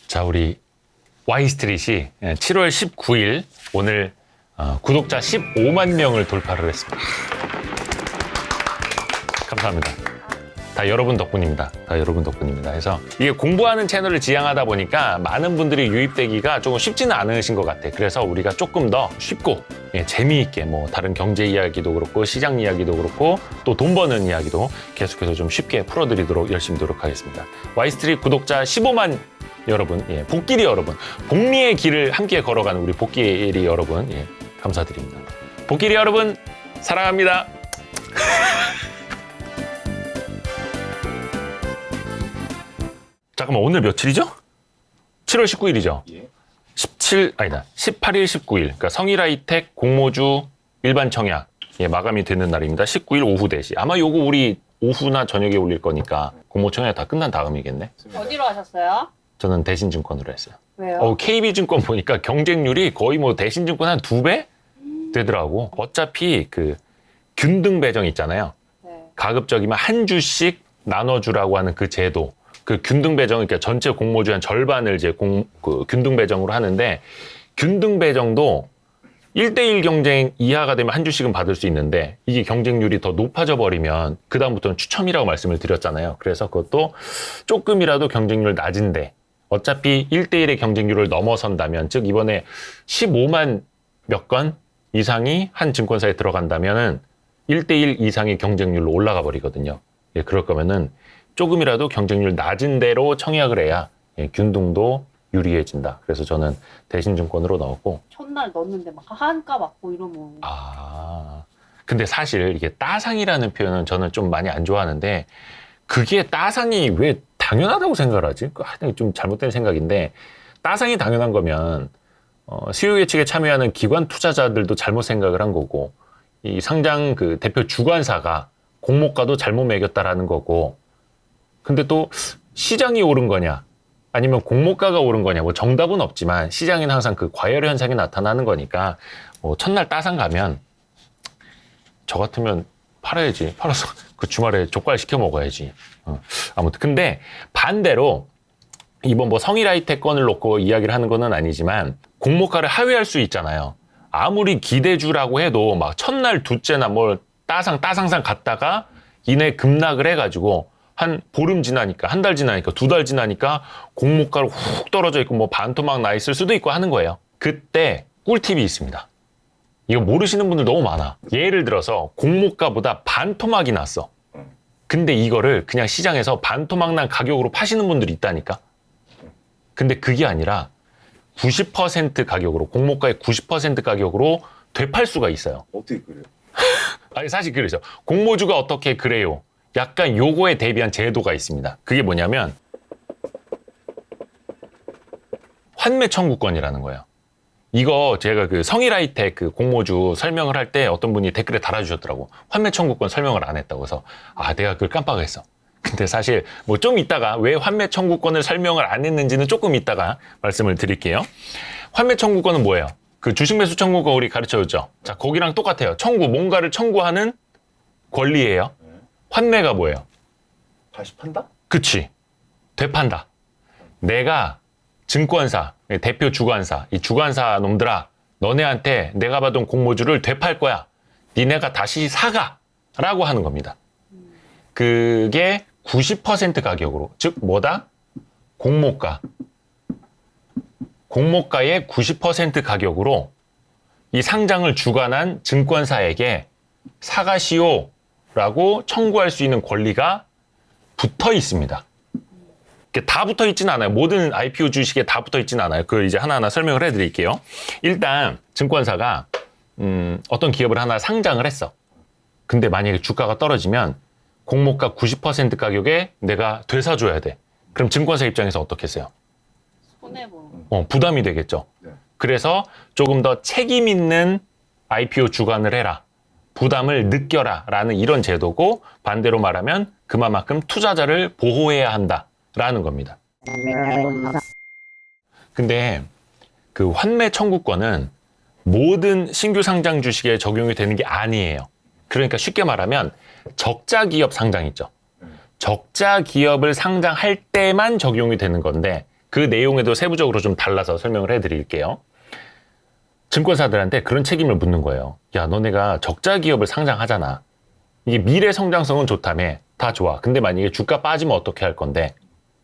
자, 우리 Y스트릿이 7월 19일 오늘 구독자 15만 명을 돌파를 했습니다. 감사합니다. 다 여러분 덕분입니다. 다 여러분 덕분입니다. 그래서 이게 공부하는 채널을 지향하다 보니까 많은 분들이 유입되기가 조금 쉽지는 않으신 것 같아요. 그래서 우리가 조금 더 쉽고 재미있게 뭐 다른 경제 이야기도 그렇고 시장 이야기도 그렇고 또 돈 버는 이야기도 계속해서 좀 쉽게 풀어드리도록 열심히 노력하겠습니다. Y스트릿 구독자 15만 여러분, 복길이 여러분, 복리의 길을 함께 걸어가는 우리 복길이 여러분, 감사드립니다. 복길이 여러분, 사랑합니다. 잠깐만, 오늘 며칠이죠? 7월 19일이죠? 18일, 19일. 그러니까 성일하이텍, 공모주, 일반 청약 마감이 되는 날입니다. 19일 오후 4시. 아마 요거 우리 오후나 저녁에 올릴 거니까 공모 청약 다 끝난 다음이겠네. 어디로 하셨어요? 저는 대신증권으로 했어요. 왜요? KB증권 보니까 경쟁률이 거의 뭐 대신증권 한 2배 되더라고. 어차피 그 균등 배정 있잖아요. 네. 가급적이면 한 주씩 나눠주라고 하는 그 제도. 그 균등 배정, 그러니까 전체 공모주 한 절반을 이제 균등 배정으로 하는데, 균등 배정도 1대1 경쟁 이하가 되면 한 주씩은 받을 수 있는데, 이게 경쟁률이 더 높아져 버리면 그다음부터는 추첨이라고 말씀을 드렸잖아요. 그래서 그것도 조금이라도 경쟁률 낮은데, 어차피 1대1의 경쟁률을 넘어선다면, 즉 이번에 15만 몇 건 이상이 한 증권사에 들어간다면은 1대1 이상의 경쟁률로 올라가 버리거든요. 그럴 거면은 조금이라도 경쟁률 낮은 대로 청약을 해야 균등도 유리해진다. 그래서 저는 대신증권으로 넣었고. 첫날 넣었는데 막 한가 맞고 이러면. 근데 사실 이게 따상이라는 표현은 저는 좀 많이 안 좋아하는데, 그게 따상이 왜 당연하다고 생각을 하지? 하여튼 좀 잘못된 생각인데, 따상이 당연한 거면 수요 예측에 참여하는 기관 투자자들도 잘못 생각을 한 거고, 이 상장 그 대표 주관사가 공모가도 잘못 매겼다라는 거고, 근데 또 시장이 오른 거냐 아니면 공모가가 오른 거냐, 뭐 정답은 없지만 시장에는 항상 그 과열 현상이 나타나는 거니까, 첫날 따상 가면 저 같으면 팔아야지. 팔아서 그 주말에 족발 시켜 먹어야지. 아무튼 근데 반대로 이번 뭐 성일하이텍 건을 놓고 이야기를 하는 거는 아니지만, 공모가를 하회할 수 있잖아요. 아무리 기대주라고 해도 막 첫날 둘째나 뭘 따상상 갔다가 이내 급락을 해가지고 한 보름 지나니까, 한 달 지나니까, 2달 지나니까 공모가로 훅 떨어져 있고 뭐 반토막 나 있을 수도 있고 하는 거예요. 그때 꿀팁이 있습니다. 이거 모르시는 분들 너무 많아. 예를 들어서 공모가보다 반토막이 났어. 근데 이거를 그냥 시장에서 반토막 난 가격으로 파시는 분들이 있다니까. 근데 그게 아니라 90% 가격으로, 공모가의 90% 가격으로 되팔 수가 있어요. 어떻게 그래요? 아니, 사실 그러죠. 공모주가 어떻게 그래요? 약간 요거에 대비한 제도가 있습니다. 그게 뭐냐면 환매 청구권이라는 거예요. 이거 제가 그 성일하이텍 그 공모주 설명을 할 때 어떤 분이 댓글에 달아주셨더라고. 환매 청구권 설명을 안 했다고 해서, 내가 그걸 깜빡했어. 근데 사실 뭐 좀 이따가 왜 환매 청구권을 설명을 안 했는지는 조금 이따가 말씀을 드릴게요. 환매 청구권은 뭐예요? 그 주식 매수 청구권 우리 가르쳐줬죠. 자, 거기랑 똑같아요. 뭔가를 청구하는 권리예요. 환매가 뭐예요? 다시 판다? 그치. 되판다. 내가 증권사, 대표 주관사, 이 주관사 놈들아, 너네한테 내가 받은 공모주를 되팔 거야. 니네가 다시 사가. 라고 하는 겁니다. 그게 90% 가격으로, 즉 뭐다? 공모가. 공모가의 90% 가격으로 이 상장을 주관한 증권사에게 사가시오 라고 청구할 수 있는 권리가 붙어 있습니다. 다 붙어 있지는 않아요. 모든 IPO 주식에 다 붙어 있지는 않아요. 그걸 이제 하나하나 설명을 해드릴게요. 일단 증권사가 어떤 기업을 하나 상장을 했어. 근데 만약에 주가가 떨어지면 공모가 90% 가격에 내가 되사줘야 돼. 그럼 증권사 입장에서 어떻겠어요? 손해보는. 부담이 되겠죠. 네. 그래서 조금 더 책임 있는 IPO 주관을 해라. 부담을 느껴라 라는 이런 제도고, 반대로 말하면 그만큼 투자자를 보호해야 한다라는 겁니다. 근데 그 환매 청구권은 모든 신규 상장 주식에 적용이 되는 게 아니에요. 그러니까 쉽게 말하면 적자 기업 상장 있죠. 적자 기업을 상장할 때만 적용이 되는 건데, 그 내용에도 세부적으로 좀 달라서 설명을 해드릴게요. 증권사들한테 그런 책임을 묻는 거예요. 야, 너네가 적자 기업을 상장하잖아. 이게 미래 성장성은 좋다며. 다 좋아. 근데 만약에 주가 빠지면 어떻게 할 건데?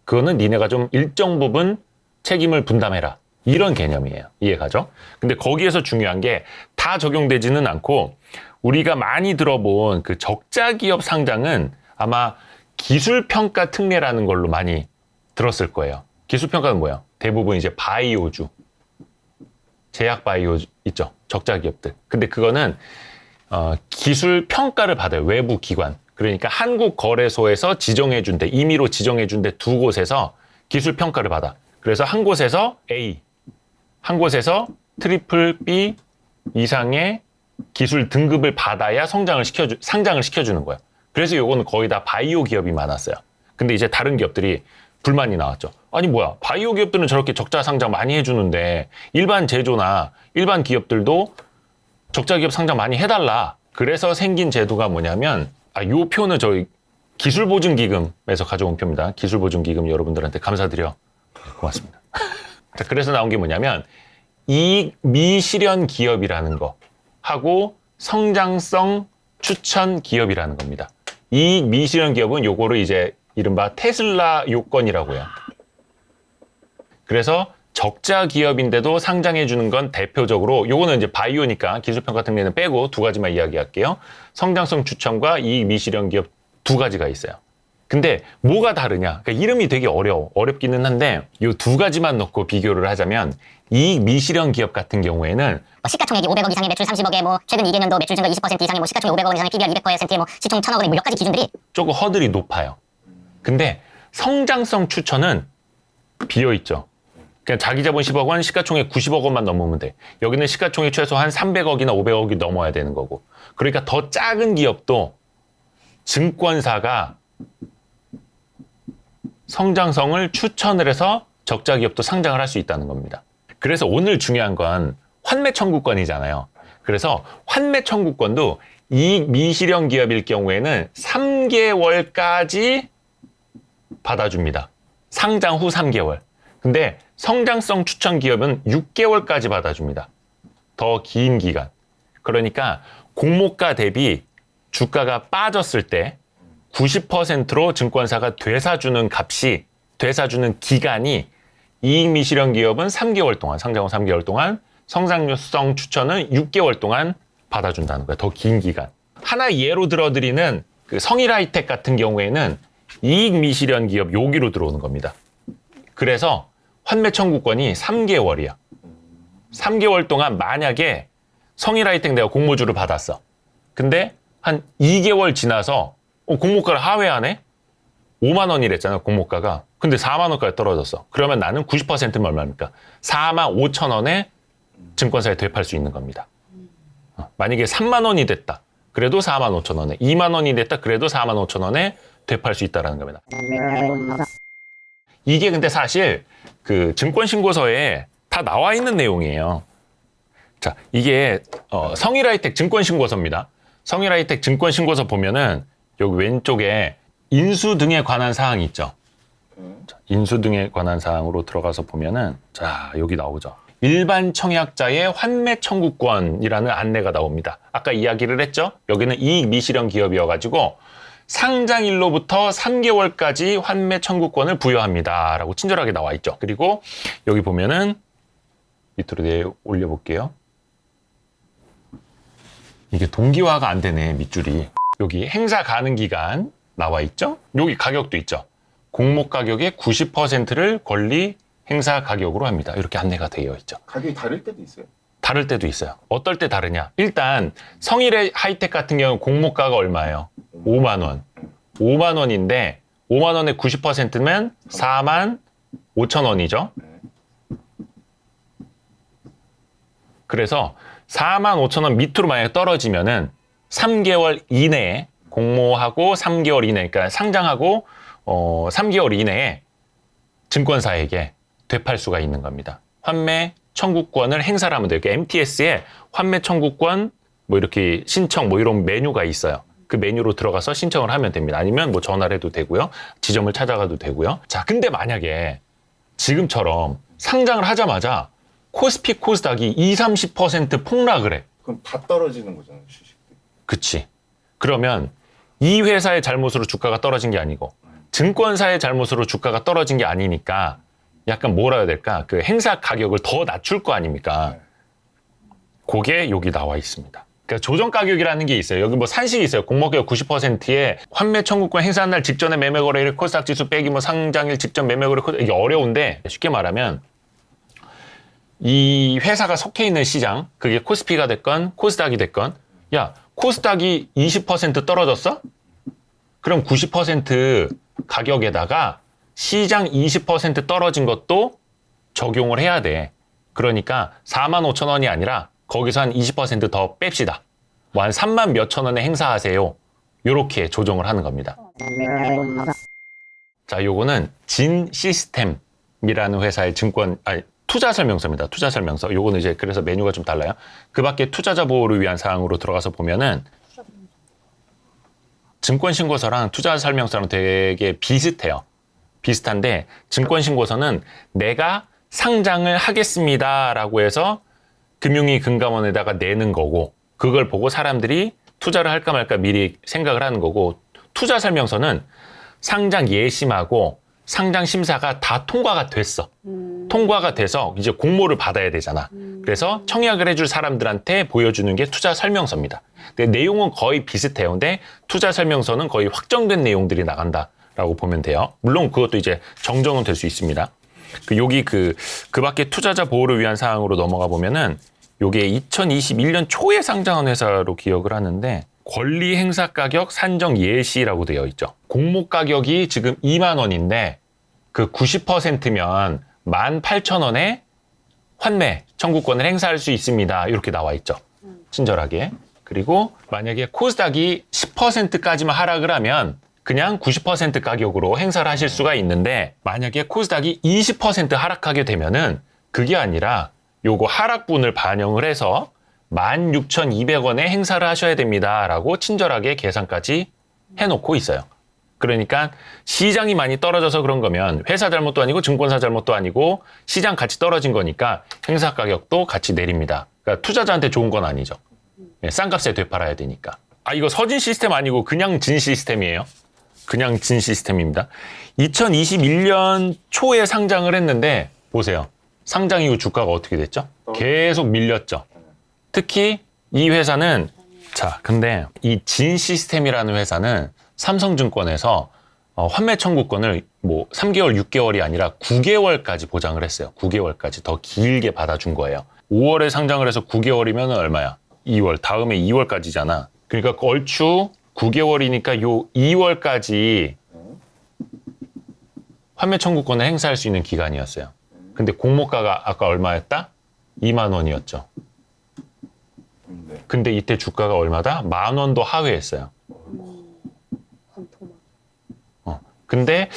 그거는 니네가 좀 일정 부분 책임을 분담해라. 이런 개념이에요. 이해가죠? 근데 거기에서 중요한 게 다 적용되지는 않고 우리가 많이 들어본 그 적자 기업 상장은 아마 기술평가 특례라는 걸로 많이 들었을 거예요. 기술평가는 뭐야? 대부분 이제 바이오주, 제약 바이오 있죠. 적자 기업들. 근데 그거는 기술평가를 받아요. 외부 기관. 그러니까 한국거래소에서 지정해준대, 임의로 지정해준대 두 곳에서 기술평가를 받아. 그래서 한 곳에서 A, 한 곳에서 트리플 B 이상의 기술 등급을 받아야 상장을 시켜주는 거예요. 그래서 요거는 거의 다 바이오 기업이 많았어요. 근데 이제 다른 기업들이 불만이 나왔죠. 아니 뭐야, 바이오 기업들은 저렇게 적자 상장 많이 해주는데 일반 제조나 일반 기업들도 적자 기업 상장 많이 해달라. 그래서 생긴 제도가 뭐냐면 요 표는 저희 기술보증기금에서 가져온 표입니다. 기술보증기금 여러분들한테 감사드려. 고맙습니다. 자, 그래서 나온 게 뭐냐면 이익 미실현 기업이라는 거 하고 성장성 추천 기업이라는 겁니다. 이익 미실현 기업은 요거를 이제 이른바 테슬라 요건이라고 해요. 그래서 적자 기업인데도 상장해 주는 건 대표적으로 요거는 이제 바이오니까 기술평가 특례는 빼고 두 가지만 이야기할게요. 성장성 추천과 이익 미실현 기업 두 가지가 있어요. 근데 뭐가 다르냐? 그러니까 이름이 되게 어렵기는 한데 요 두 가지만 넣고 비교를 하자면 이익 미실현 기업 같은 경우에는 시가총액이 500억 이상의 매출 30억에 뭐 최근 2개년도 매출 증가 20% 이상의 뭐 시가총액 500억 이상의 PBR 200%에 뭐 시총 1000억원의 뭐 몇 가지 기준들이 조금 허들이 높아요. 근데 성장성 추천은 비어있죠. 그냥 자기 자본 10억 원, 시가총액 90억 원만 넘으면 돼. 여기는 시가총액 최소한 300억이나 500억이 넘어야 되는 거고. 그러니까 더 작은 기업도 증권사가 성장성을 추천을 해서 적자 기업도 상장을 할 수 있다는 겁니다. 그래서 오늘 중요한 건 환매 청구권이잖아요. 그래서 환매 청구권도 이익 미실현 기업일 경우에는 3개월까지 받아줍니다. 상장 후 3개월. 근데 성장성 추천 기업은 6개월까지 받아줍니다. 더 긴 기간. 그러니까 공모가 대비 주가가 빠졌을 때 90%로 증권사가 되사주는 값이, 되사주는 기간이 이익 미실현 기업은 3개월 동안, 상장 후 3개월 동안, 성장성 추천은 6개월 동안 받아준다는 거예요. 더 긴 기간. 하나 예로 들어드리는 그 성일하이텍 같은 경우에는 이익 미실현 기업 여기로 들어오는 겁니다. 그래서 환매 청구권이 3개월이야. 3개월 동안 만약에 성일하이텍 내가 공모주를 받았어. 근데 한 2개월 지나서 공모가를 하회하네? 5만 원이랬잖아, 공모가가. 근데 4만 원까지 떨어졌어. 그러면 나는 90%면 얼마입니까? 4만 5천 원에 증권사에 되팔 수 있는 겁니다. 만약에 3만 원이 됐다. 그래도 4만 5천 원에. 2만 원이 됐다. 그래도 4만 5천 원에 되팔 수 있다는 겁니다. 이게 근데 사실 그 증권신고서에 다 나와 있는 내용이에요. 자, 이게 성일하이텍 증권신고서입니다. 성일하이텍 증권신고서 보면은 여기 왼쪽에 인수 등에 관한 사항이 있죠. 자, 인수 등에 관한 사항으로 들어가서 보면은 자, 여기 나오죠. 일반 청약자의 환매 청구권이라는 안내가 나옵니다. 아까 이야기를 했죠. 여기는 이익 미실현 기업이어가지고 상장일로부터 3개월까지 환매 청구권을 부여합니다. 라고 친절하게 나와 있죠. 그리고 여기 보면은 밑으로 올려볼게요. 이게 동기화가 안 되네, 밑줄이. 여기 행사 가능 기간 나와 있죠. 여기 가격도 있죠. 공모 가격의 90%를 권리 행사 가격으로 합니다. 이렇게 안내가 되어 있죠. 가격이 다를 때도 있어요? 다를 때도 있어요. 어떨 때 다르냐? 일단 성일의 하이텍 같은 경우는 공모가가 얼마예요? 5만 원. 5만 원인데 5만 원의 90%면 4만 5천 원이죠. 그래서 4만 5천 원 밑으로 만약에 떨어지면은 3개월 이내에 공모하고 3개월 이내, 그러니까 상장하고 3개월 이내에 증권사에게 되팔 수가 있는 겁니다. 환매 청구권을 행사를 하면 돼요. 이렇게 MTS에 환매 청구권 뭐 이렇게 신청 뭐 이런 메뉴가 있어요. 그 메뉴로 들어가서 신청을 하면 됩니다. 아니면 뭐 전화를 해도 되고요. 지점을 찾아가도 되고요. 자, 근데 만약에 지금처럼 상장을 하자마자 코스피 코스닥이 20-30% 폭락을 해. 그럼 다 떨어지는 거잖아요, 주식들. 그치. 그러면 이 회사의 잘못으로 주가가 떨어진 게 아니고 증권사의 잘못으로 주가가 떨어진 게 아니니까 약간 뭐라 해야 될까? 그 행사 가격을 더 낮출 거 아닙니까? 그게 여기 나와 있습니다. 그러니까 조정 가격이라는 게 있어요. 여기 뭐 산식이 있어요. 공모가격 90%에 환매 청구권 행사한 날 직전에 매매 거래일 코스닥 지수 빼기 뭐 상장일 직전 매매 거래 이게 어려운데 쉽게 말하면 이 회사가 속해 있는 시장 그게 코스피가 됐건 코스닥이 됐건 야 코스닥이 20% 떨어졌어? 그럼 90% 가격에다가 시장 20% 떨어진 것도 적용을 해야 돼. 그러니까 45,000원이 아니라 거기서 한 20%더 뺍시다. 뭐 한 3만 몇천 원에 행사하세요. 요렇게 조정을 하는 겁니다. 자, 요거는 진 시스템이라는 회사의 투자 설명서입니다. 투자 설명서. 요거는 이제 그래서 메뉴가 좀 달라요. 그 밖에 투자자 보호를 위한 사항으로 들어가서 보면은 증권신고서랑 투자 설명서랑 되게 비슷해요. 비슷한데 증권신고서는 내가 상장을 하겠습니다라고 해서 금융위 금감원에다가 내는 거고 그걸 보고 사람들이 투자를 할까 말까 미리 생각을 하는 거고 투자 설명서는 상장 예심하고 상장 심사가 다 통과가 됐어. 통과가 돼서 이제 공모를 받아야 되잖아. 그래서 청약을 해줄 사람들한테 보여주는 게 투자 설명서입니다. 근데 내용은 거의 비슷해요. 근데 투자 설명서는 거의 확정된 내용들이 나간다라고 보면 돼요. 물론 그것도 이제 정정은 될 수 있습니다. 여기 그 밖에 투자자 보호를 위한 사항으로 넘어가 보면은 요게 2021년 초에 상장한 회사로 기억을 하는데 권리 행사 가격 산정 예시라고 되어 있죠. 공모 가격이 지금 2만 원인데 그 90%면 18,000원에 환매 청구권을 행사할 수 있습니다. 이렇게 나와 있죠. 친절하게. 그리고 만약에 코스닥이 10%까지만 하락을 하면 그냥 90% 가격으로 행사를 하실 수가 있는데 만약에 코스닥이 20% 하락하게 되면은 그게 아니라 요거 하락분을 반영을 해서 16,200원에 행사를 하셔야 됩니다. 라고 친절하게 계산까지 해놓고 있어요. 그러니까 시장이 많이 떨어져서 그런 거면 회사 잘못도 아니고 증권사 잘못도 아니고 시장 같이 떨어진 거니까 행사 가격도 같이 내립니다. 그러니까 투자자한테 좋은 건 아니죠. 싼 값에 되팔아야 되니까. 이거 서진 시스템 아니고 그냥 진 시스템이에요. 그냥 진 시스템입니다. 2021년 초에 상장을 했는데 보세요. 상장 이후 주가가 어떻게 됐죠? 계속 밀렸죠. 특히 이 회사는 근데 이 진 시스템이라는 회사는 삼성증권에서 환매 청구권을 뭐 3개월, 6개월이 아니라 9개월까지 보장을 했어요. 9개월까지 더 길게 받아준 거예요. 5월에 상장을 해서 9개월이면 얼마야? 2월. 다음에 2월까지잖아. 그러니까 얼추 9개월이니까 요 2월까지 환매 청구권을 행사할 수 있는 기간이었어요. 근데 공모가가 아까 얼마였다? 2만 원이었죠. 근데 이때 주가가 얼마다? 10,000원도 하회했어요. 근데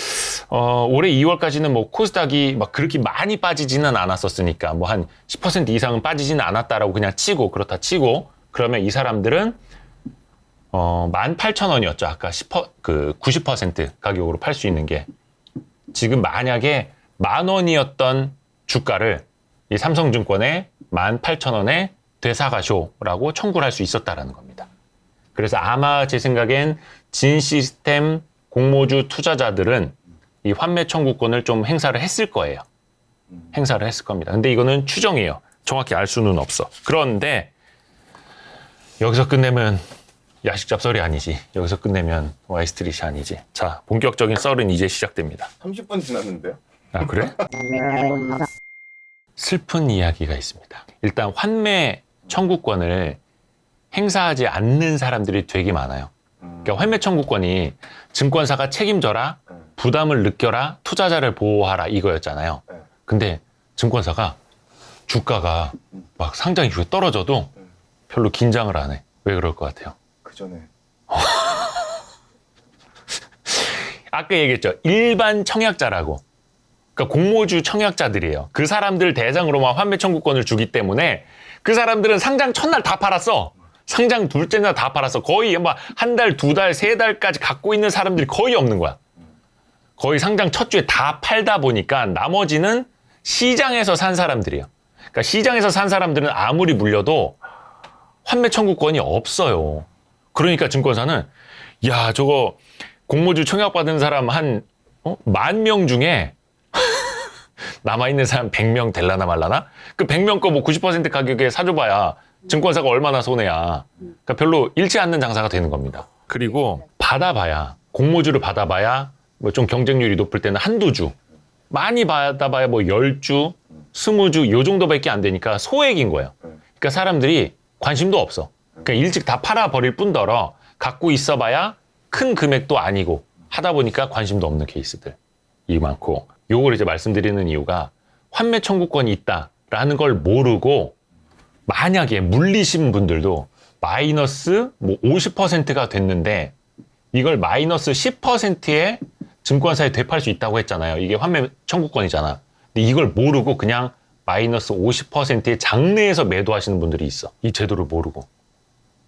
올해 2월까지는 뭐 코스닥이 막 그렇게 많이 빠지지는 않았었으니까 뭐 한 10% 이상은 빠지지는 않았다라고 그냥 치고 그렇다 치고 그러면 이 사람들은 18,000원이었죠. 아까 90% 가격으로 팔 수 있는 게 지금 만약에 10,000원이었던 주가를 이 삼성증권에 18,000원에 되사가쇼라고 청구를 할 수 있었다라는 겁니다. 그래서 아마 제 생각엔 진 시스템 공모주 투자자들은 이 환매 청구권을 좀 행사를 했을 거예요. 행사를 했을 겁니다. 근데 이거는 추정이에요. 정확히 알 수는 없어. 그런데 여기서 끝내면 야식잡 썰이 아니지. 여기서 끝내면 와이스트릿이 아니지. 자, 본격적인 썰은 이제 시작됩니다. 30분 지났는데요? 아, 그래? 슬픈 이야기가 있습니다. 일단 환매 청구권을 행사하지 않는 사람들이 되게 많아요. 그러니까 환매 청구권이 증권사가 책임져라, 부담을 느껴라, 투자자를 보호하라 이거였잖아요. 근데 증권사가 주가가 막 상장 이후에 떨어져도 별로 긴장을 안 해. 왜 그럴 것 같아요? 그 전에 아까 얘기했죠. 일반 청약자라고. 그러니까 공모주 청약자들이에요. 그 사람들 대상으로만 환매 청구권을 주기 때문에 그 사람들은 상장 첫날 다 팔았어. 상장 둘째 날 다 팔았어. 거의 막 한 달, 두 달, 세 달까지 갖고 있는 사람들이 거의 없는 거야. 거의 상장 첫 주에 다 팔다 보니까 나머지는 시장에서 산 사람들이에요. 그러니까 시장에서 산 사람들은 아무리 물려도 환매 청구권이 없어요. 그러니까 증권사는 야, 저거 공모주 청약받은 사람 한 10,000명 중에 남아있는 사람 100명 될라나 말라나? 그 100명 거 뭐 90% 가격에 사줘봐야 증권사가 얼마나 손해야. 그러니까 별로 잃지 않는 장사가 되는 겁니다. 그리고 받아봐야, 공모주를 받아봐야 뭐 좀 경쟁률이 높을 때는 한두 주. 많이 받아봐야 뭐 10주, 20주 요 정도밖에 안 되니까 소액인 거예요. 그러니까 사람들이 관심도 없어. 그러니까 일찍 다 팔아버릴 뿐더러 갖고 있어봐야 큰 금액도 아니고 하다 보니까 관심도 없는 케이스들이 많고, 요걸 이제 말씀드리는 이유가 환매 청구권이 있다라는 걸 모르고 만약에 물리신 분들도 마이너스 뭐 50%가 됐는데 이걸 마이너스 10%에 증권사에 되팔 수 있다고 했잖아요. 이게 환매 청구권이잖아. 근데 이걸 모르고 그냥 마이너스 50%의 장내에서 매도하시는 분들이 있어. 이 제도를 모르고.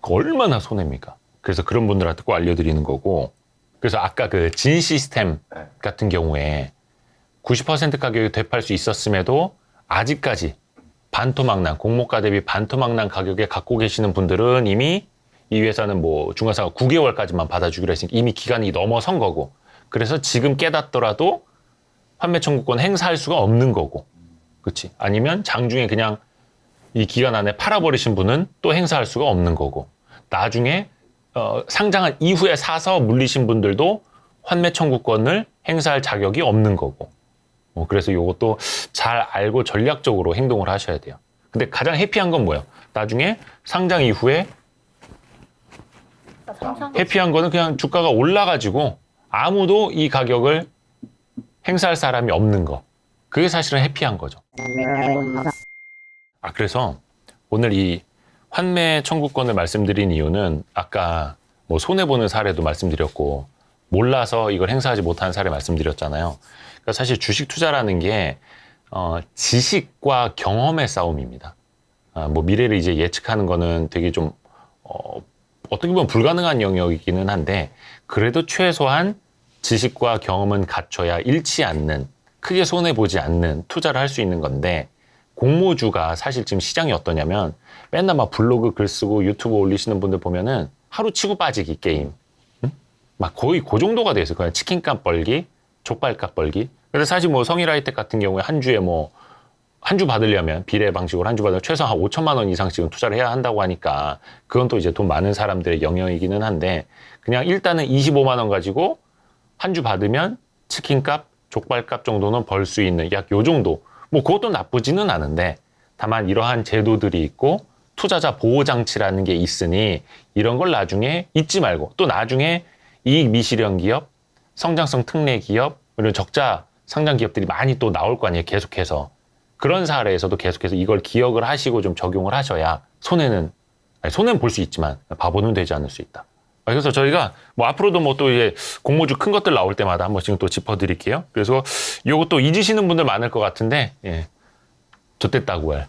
얼마나 손해입니까? 그래서 그런 분들한테 꼭 알려드리는 거고. 그래서 아까 그 진 시스템 같은 경우에 90% 가격에 되팔 수 있었음에도 아직까지 반토막난, 공모가 대비 반토막난 가격에 갖고 계시는 분들은 이미 이 회사는 뭐 중간사가 9개월까지만 받아주기로 했으니까 이미 기간이 넘어선 거고, 그래서 지금 깨닫더라도 환매 청구권 행사할 수가 없는 거고, 그렇지? 아니면 장중에 그냥 이 기간 안에 팔아버리신 분은 또 행사할 수가 없는 거고, 나중에 상장한 이후에 사서 물리신 분들도 환매 청구권을 행사할 자격이 없는 거고. 그래서 이것도 잘 알고 전략적으로 행동을 하셔야 돼요. 근데 가장 해피한 건 뭐예요? 나중에 상장 이후에 해피한 거는 그냥 주가가 올라가지고 아무도 이 가격을 행사할 사람이 없는 거. 그게 사실은 해피한 거죠. 그래서 오늘 이 환매 청구권을 말씀드린 이유는 아까 뭐 손해보는 사례도 말씀드렸고 몰라서 이걸 행사하지 못하는 사례 말씀드렸잖아요. 그러니까 사실 주식 투자라는 게 지식과 경험의 싸움입니다. 뭐 미래를 이제 예측하는 거는 되게 좀 어떻게 보면 불가능한 영역이기는 한데, 그래도 최소한 지식과 경험은 갖춰야 잃지 않는, 크게 손해보지 않는 투자를 할 수 있는 건데, 공모주가 사실 지금 시장이 어떠냐면 맨날 막 블로그 글 쓰고 유튜브 올리시는 분들 보면은 하루 치고 빠지기 게임, 막 거의 그 정도가 돼서 그냥 치킨값 벌기, 족발값 벌기. 그래서 사실 뭐 성일하이텍 같은 경우에 한 주에 뭐 한 주 받으려면 비례 방식으로 한 주 받으면 최소 한 5천만 원 이상씩은 투자를 해야 한다고 하니까 그건 또 이제 돈 많은 사람들의 영역이기는 한데, 그냥 일단은 25만 원 가지고 한 주 받으면 치킨값, 족발값 정도는 벌 수 있는 약 요 정도. 뭐 그것도 나쁘지는 않은데, 다만 이러한 제도들이 있고 투자자 보호장치라는 게 있으니 이런 걸 나중에 잊지 말고, 또 나중에 이익 미실현 기업, 성장성 특례 기업, 이런 적자 상장 기업들이 많이 또 나올 거 아니에요, 계속해서. 그런 사례에서도 계속해서 이걸 기억을 하시고 좀 적용을 하셔야 손해는 볼 수 있지만 바보는 되지 않을 수 있다. 그래서 저희가 뭐 앞으로도 뭐 또 이제 공모주 큰 것들 나올 때마다 한 번씩 또 짚어드릴게요. 그래서 요것도 잊으시는 분들 많을 것 같은데, 좆됐다고 할.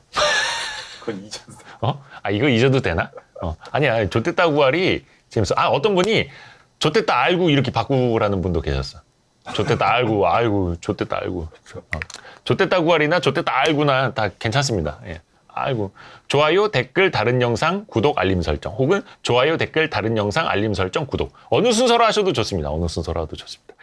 그건 잊었어. 이거 잊어도 되나? 아니야, 좆됐다고 할이 재밌어. 어떤 분이 좆됐다 알고 이렇게 바꾸라는 분도 계셨어. 좆됐다 알고, 좆됐다 알고. 좆됐다고 할이나 좆됐다 알고나 다 괜찮습니다. 알고. 좋아요, 댓글, 다른 영상, 구독, 알림 설정. 혹은 좋아요, 댓글, 다른 영상, 알림 설정, 구독. 어느 순서로 하셔도 좋습니다. 어느 순서로 하도 좋습니다.